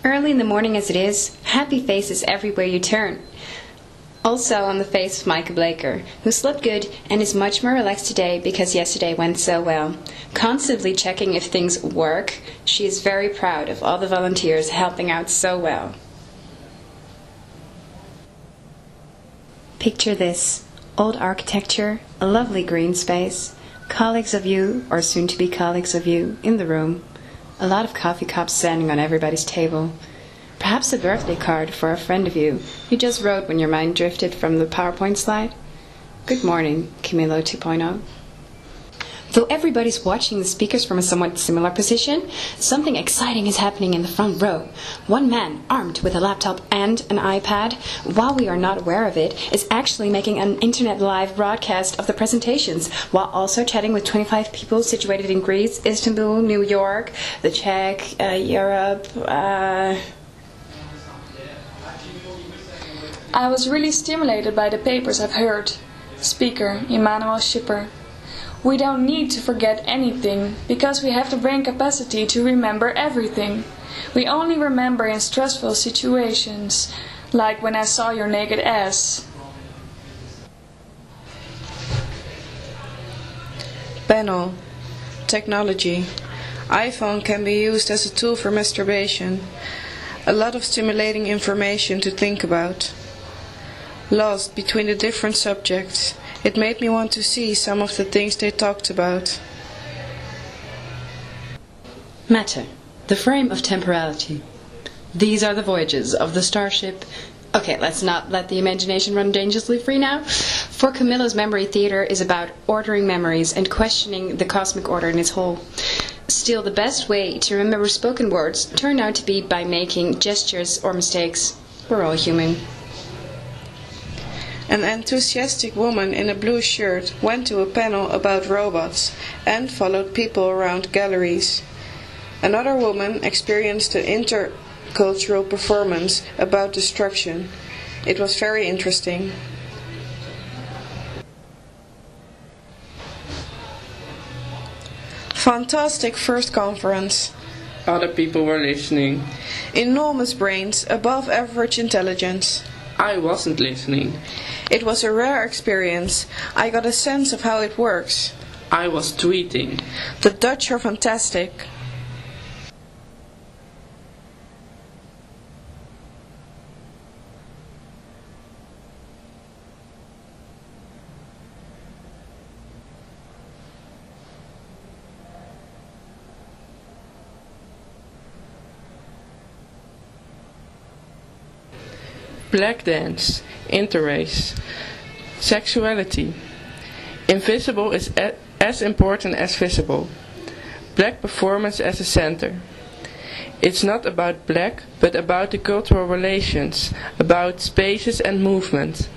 Early in the morning as it is, happy faces everywhere you turn. Also on the face of Micah Blaker, who slept good and is much more relaxed today because yesterday went so well. Constantly checking if things work, she is very proud of all the volunteers helping out so well. Picture this: old architecture, a lovely green space, colleagues of you, or soon-to-be colleagues of you, in the room, a lot of coffee cups standing on everybody's table. Perhaps a birthday card for a friend of you just wrote when your mind drifted from the PowerPoint slide. Good morning, Camilo 2.0. Though everybody's watching the speakers from a somewhat similar position, something exciting is happening in the front row. One man, armed with a laptop and an iPad, while we are not aware of it, is actually making an internet live broadcast of the presentations, while also chatting with 25 people situated in Greece, Istanbul, New York, the Czech, Europe, I was really stimulated by the papers I've heard. Speaker Emanuel Schipper. We don't need to forget anything, because we have the brain capacity to remember everything. We only remember in stressful situations, like when I saw your naked ass. Panel. Technology. iPhone can be used as a tool for masturbation. A lot of stimulating information to think about. Lost between the different subjects. It made me want to see some of the things they talked about. Matter, the frame of temporality. These are the voyages of the starship. Okay, let's not let the imagination run dangerously free now. For Camilo's memory theater is about ordering memories and questioning the cosmic order in its whole. Still, the best way to remember spoken words turned out to be by making gestures or mistakes. We're all human. An enthusiastic woman in a blue shirt went to a panel about robots and followed people around galleries. Another woman experienced an intercultural performance about destruction. It was very interesting. Fantastic first conference. Other people were listening. Enormous brains, above average intelligence. I wasn't listening. It was a rare experience. I got a sense of how it works. I was tweeting. The Dutch are fantastic. Black dance, interrace, sexuality. Invisible is as important as visible. Black performance as a center. It's not about black, but about the cultural relations, about spaces and movement.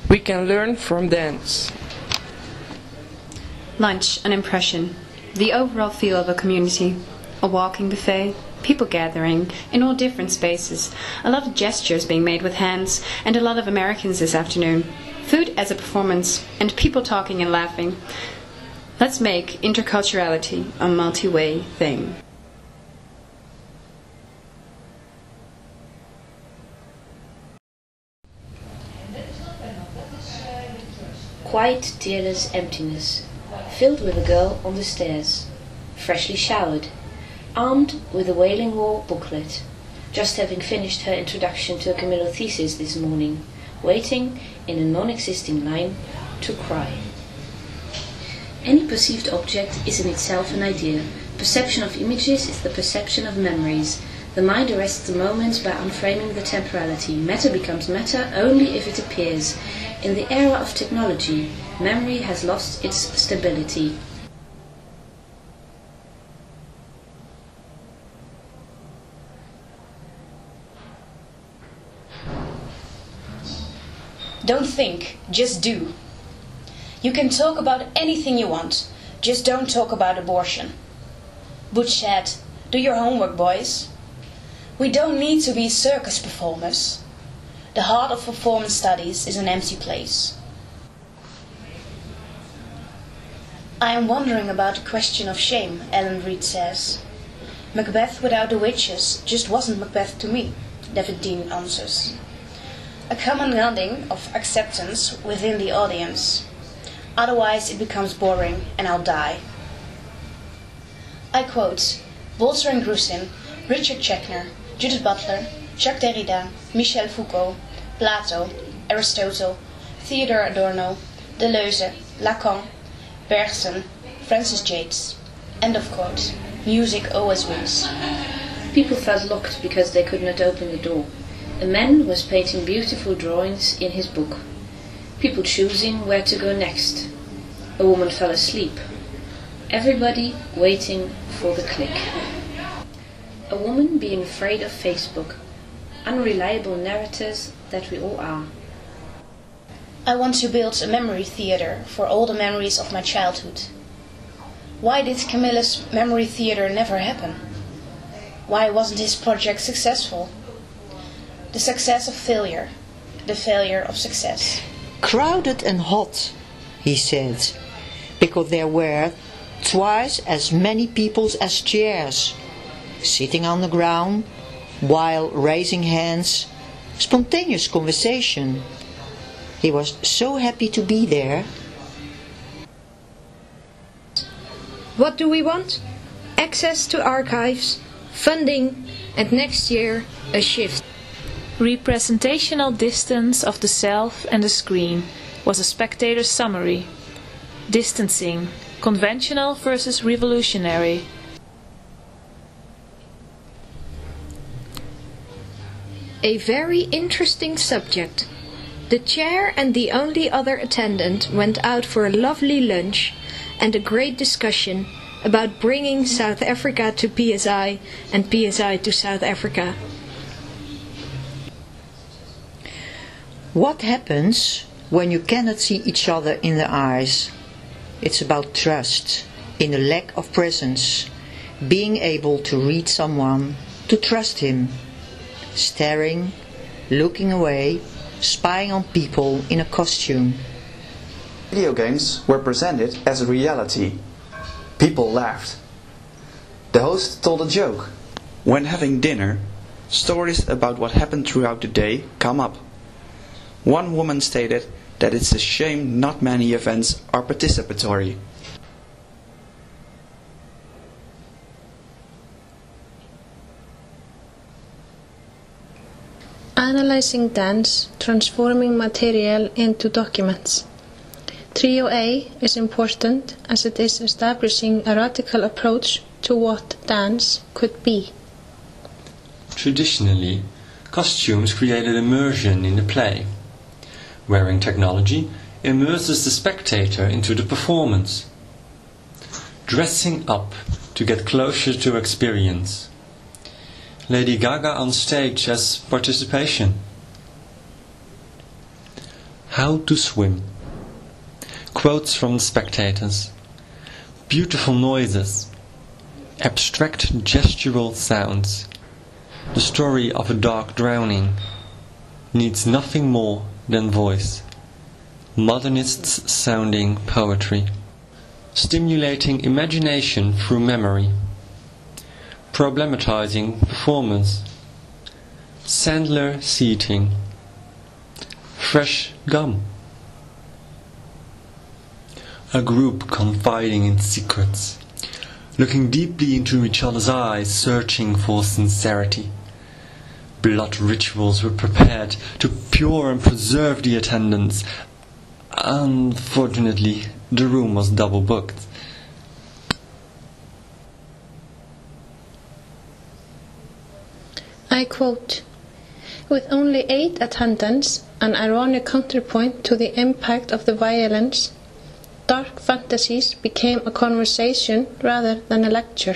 We can learn from dance. Lunch, an impression. The overall feel of a community. A walking buffet. People gathering in all different spaces, a lot of gestures being made with hands, and a lot of Americans this afternoon. Food as a performance, and people talking and laughing. Let's make interculturality a multi-way thing. Quiet, tearless emptiness, filled with a girl on the stairs, freshly showered, armed with a Wailing Wall booklet, just having finished her introduction to a Camilo thesis this morning, waiting in a non-existing line to cry. Any perceived object is in itself an idea. Perception of images is the perception of memories. The mind arrests the moment by unframing the temporality. Matter becomes matter only if it appears. In the era of technology, memory has lost its stability. Don't think, just do. You can talk about anything you want, just don't talk about abortion. Butch said, do your homework, boys. We don't need to be circus performers. The heart of performance studies is an empty place. I am wondering about the question of shame, Ellen Reed says. Macbeth without the witches just wasn't Macbeth to me, David Dean answers. A common nodding of acceptance within the audience. Otherwise it becomes boring and I'll die. I quote Walter and Grusin, Richard Schechner, Judith Butler, Jacques Derrida, Michel Foucault, Plato, Aristotle, Theodore Adorno, Deleuze, Lacan, Bergson, Francis Yates. End of quote. Music always wins. People felt locked because they could not open the door. A man was painting beautiful drawings in his book. People choosing where to go next. A woman fell asleep. Everybody waiting for the click. A woman being afraid of Facebook. Unreliable narrators that we all are. I want to build a memory theatre for all the memories of my childhood. Why did Camilla's memory theatre never happen? Why wasn't his project successful? The success of failure, the failure of success. Crowded and hot, he said, because there were twice as many people as chairs, sitting on the ground, while raising hands, spontaneous conversation. He was so happy to be there. What do we want? Access to archives, funding, and next year a shift. Representational distance of the self and the screen was a spectator's summary. Distancing, conventional versus revolutionary. A very interesting subject. The chair and the only other attendant went out for a lovely lunch and a great discussion about bringing South Africa to PSI and PSI to South Africa. What happens when you cannot see each other in the eyes? It's about trust in a lack of presence, being able to read someone, to trust him, staring, looking away, spying on people in a costume. Video games were presented as a reality. People laughed. The host told a joke. When having dinner, stories about what happened throughout the day come up. One woman stated that it's a shame not many events are participatory. Analyzing dance, transforming material into documents. Trio A is important as it is establishing a radical approach to what dance could be. Traditionally, costumes created immersion in the play. Wearing technology immerses the spectator into the performance. Dressing up to get closer to experience. Lady Gaga on stage as participation. How to swim. Quotes from the spectators. Beautiful noises. Abstract gestural sounds. The story of a dog drowning. Needs nothing more than voice. Modernists sounding poetry. Stimulating imagination through memory. Problematizing performance. Sandler seating. Fresh gum. A group confiding in secrets, looking deeply into each other's eyes, searching for sincerity. Blood rituals were prepared to pure and preserve the attendance. Unfortunately, the room was double booked. I quote, "With only 8 attendants, an ironic counterpoint to the impact of the violence, dark fantasies became a conversation rather than a lecture."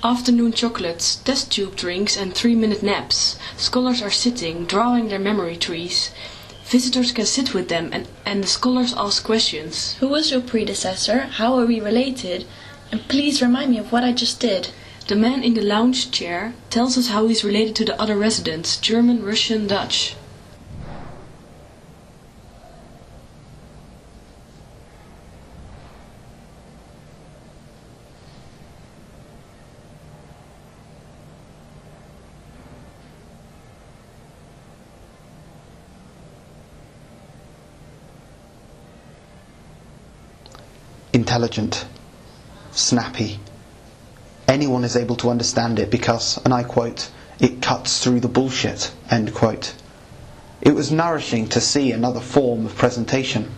Afternoon chocolates, test tube drinks and 3-minute naps. Scholars are sitting, drawing their memory trees. Visitors can sit with them and the scholars ask questions. Who was your predecessor? How are we related? And please remind me of what I just did. The man in the lounge chair tells us how he's related to the other residents, German, Russian, Dutch. Intelligent, snappy. Anyone is able to understand it because, and I quote, "it cuts through the bullshit," end quote. It was nourishing to see another form of presentation.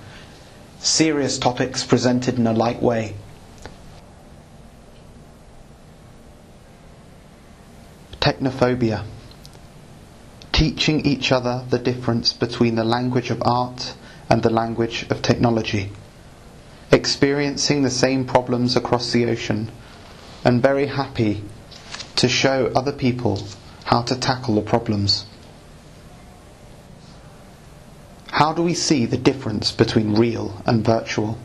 Serious topics presented in a light way. Technophobia. Teaching each other the difference between the language of art and the language of technology. Experiencing the same problems across the ocean, and very happy to show other people how to tackle the problems. How do we see the difference between real and virtual?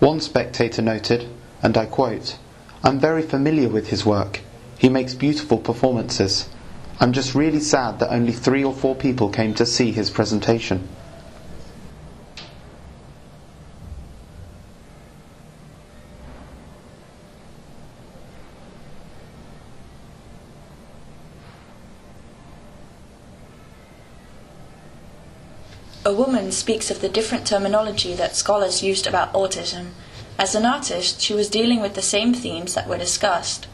One spectator noted, and I quote, "I'm very familiar with his work. He makes beautiful performances. I'm just really sad that only 3 or 4 people came to see his presentation." A woman speaks of the different terminology that scholars used about autism. As an artist, she was dealing with the same themes that were discussed.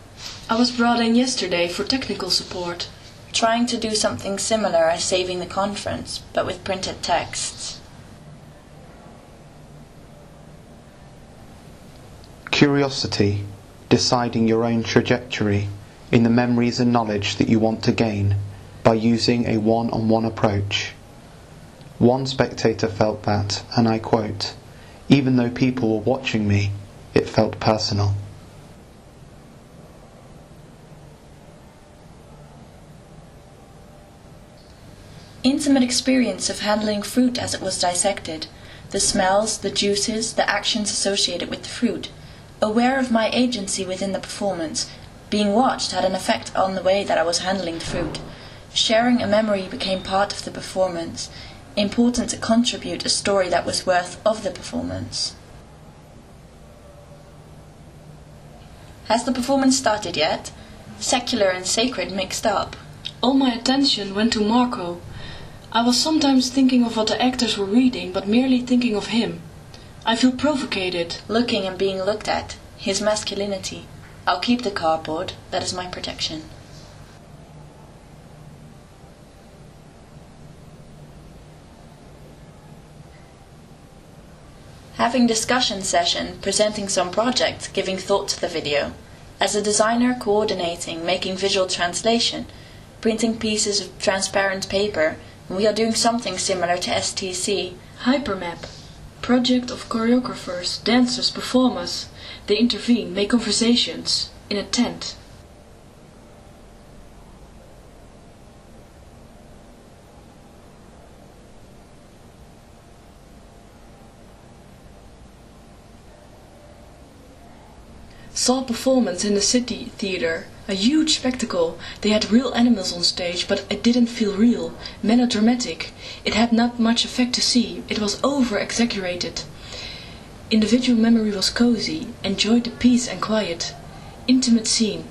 I was brought in yesterday for technical support. Trying to do something similar as Saving the Conference, but with printed texts. Curiosity, deciding your own trajectory in the memories and knowledge that you want to gain by using a one-on-one approach. One spectator felt that, and I quote, "even though people were watching me, it felt personal." Intimate experience of handling fruit as it was dissected, the smells, the juices, the actions associated with the fruit, aware of my agency within the performance, being watched had an effect on the way that I was handling the fruit. Sharing a memory became part of the performance, important to contribute a story that was worth of the performance. Has the performance started yet? Secular and sacred mixed up. All my attention went to Marco. I was sometimes thinking of what the actors were reading, but merely thinking of him. I feel provocated. Looking and being looked at. His masculinity. I'll keep the cardboard. That is my protection. Having discussion session, presenting some project, giving thought to the video. As a designer, coordinating, making visual translation, printing pieces of transparent paper. We are doing something similar to STC. Hypermap. Project of choreographers, dancers, performers. They intervene, make conversations. In a tent. Saw performance in the City Theatre. A huge spectacle. They had real animals on stage, but it didn't feel real, melodramatic. It had not much effect to see. It was over-exaggerated. Individual memory was cozy. Enjoyed the peace and quiet. Intimate scene.